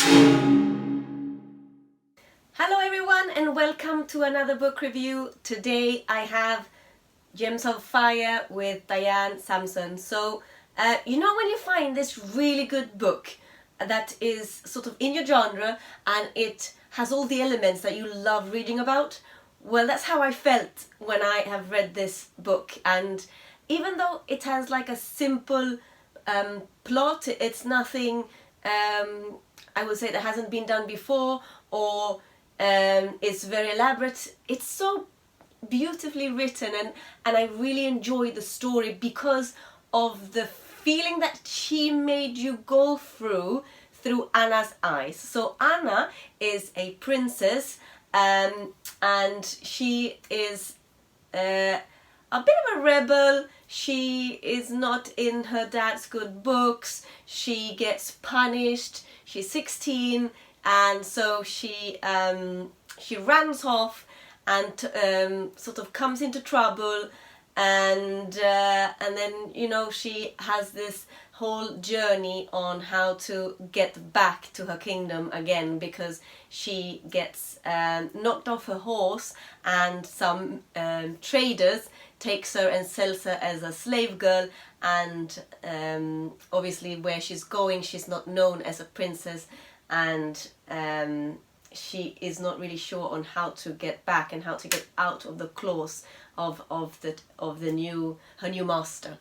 Hello everyone and welcome to another book review. Today I have Gems of Fire with Diane Samson. So you know when you find this really good book that is sort of in your genre and it has all the elements that you love reading about? Well, that's how I felt when I have read this book. And even though it has like a simple plot, it's nothing I would say that hasn't been done before, or it's very elaborate. It's so beautifully written, and I really enjoy the story because of the feeling that she made you go through Anna's eyes. So Anna is a princess, and she is a bit of a rebel. She is not in her dad's good books. She gets punished. She's 16, and so she runs off and sort of comes into trouble, and then she has this whole journey on how to get back to her kingdom again, because she gets knocked off her horse, and some traders takes her and sells her as a slave girl, and obviously where she's going, she's not known as a princess, and she is not really sure on how to get back and how to get out of the claws of her new master.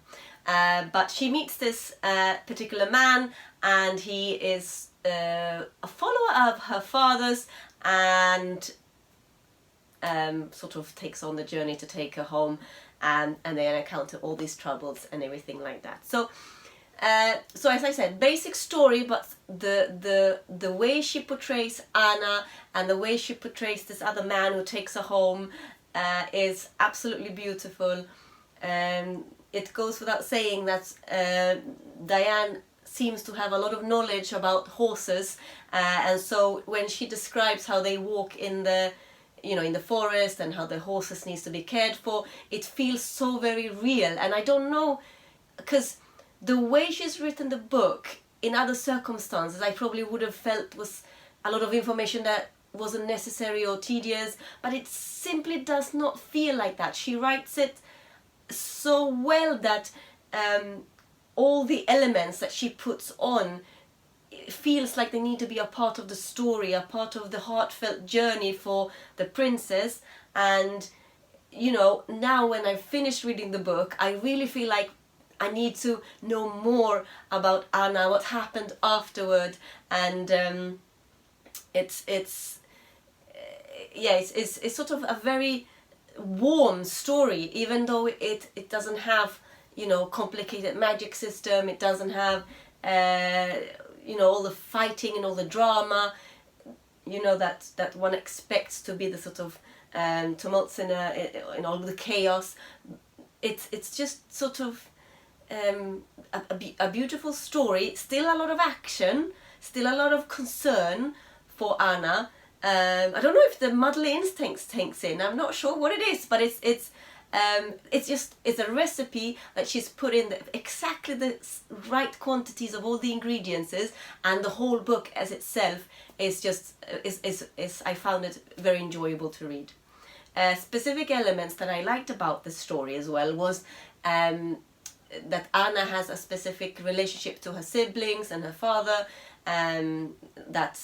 But she meets this particular man, and he is a follower of her father's, and sort of takes on the journey to take her home, and they encounter all these troubles and everything like that. So as I said, basic story, but the way she portrays Anna and the way she portrays this other man who takes her home is absolutely beautiful. It goes without saying that Diane seems to have a lot of knowledge about horses, and so when she describes how they walk in the forest and how the horses needs to be cared for, it feels so very real. And I don't know, because the way she's written the book, in other circumstances I probably would have felt was a lot of information that wasn't necessary or tedious, but it simply does not feel like that. She writes it so well that all the elements that she puts on, it feels like they need to be a part of the story, a part of the heartfelt journey for the princess. And now when I've finished reading the book, I really feel like I need to know more about Anna, what happened afterward, and it's sort of a very warm story, even though it doesn't have complicated magic system. It doesn't have all the fighting and all the drama that one expects to be the sort of tumults in all the chaos. It's just sort of a beautiful story, still a lot of action, still a lot of concern for Anna. I don't know if the motherly instincts takes in. I'm not sure what it is, but it's a recipe that she's put in exactly the right quantities of all the ingredients, and the whole book as itself is just I found it very enjoyable to read. Specific elements that I liked about the story as well was that Anna has a specific relationship to her siblings and her father, that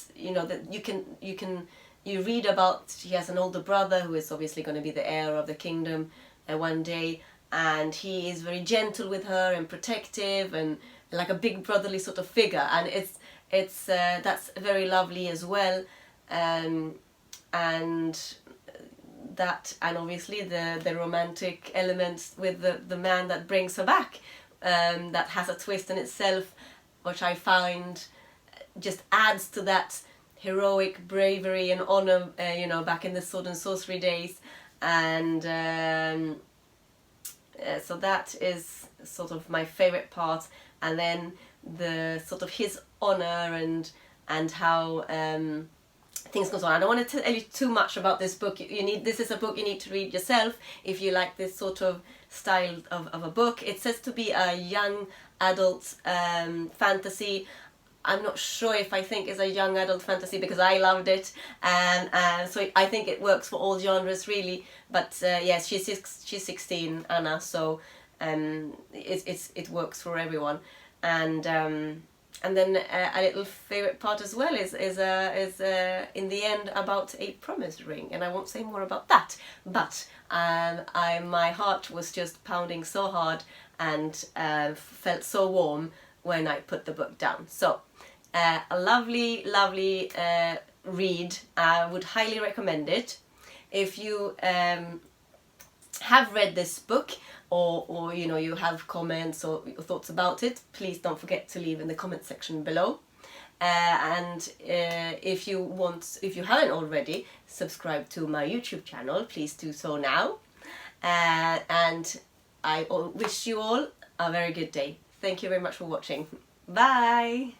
you read about. She has an older brother who is obviously going to be the heir of the kingdom one day, and he is very gentle with her and protective and like a big brotherly sort of figure, and it's that's very lovely as well. And obviously the romantic elements with the man that brings her back, that has a twist in itself, which I find just adds to that heroic bravery and honor, back in the sword and sorcery days. And so that is sort of my favorite part. And then the sort of his honor and how things goes on. I don't want to tell you too much about this book. This is a book you need to read yourself if you like this sort of style of a book. It says to be a young adult fantasy. I'm not sure if I think it's a young adult fantasy, because I loved it, and so I think it works for all genres really. But yes, she's 16, Anna, so it works for everyone. And then a little favorite part as well is in the end about a promise ring, and I won't say more about that. But my heart was just pounding so hard and felt so warm when I put the book down. So a lovely read. I would highly recommend it. If you have read this book, or you know, you have comments or thoughts about it, please don't forget to leave in the comment section below. And if you haven't already subscribed to my YouTube channel, please do so now. And I wish you all a very good day. Thank you very much for watching. Bye!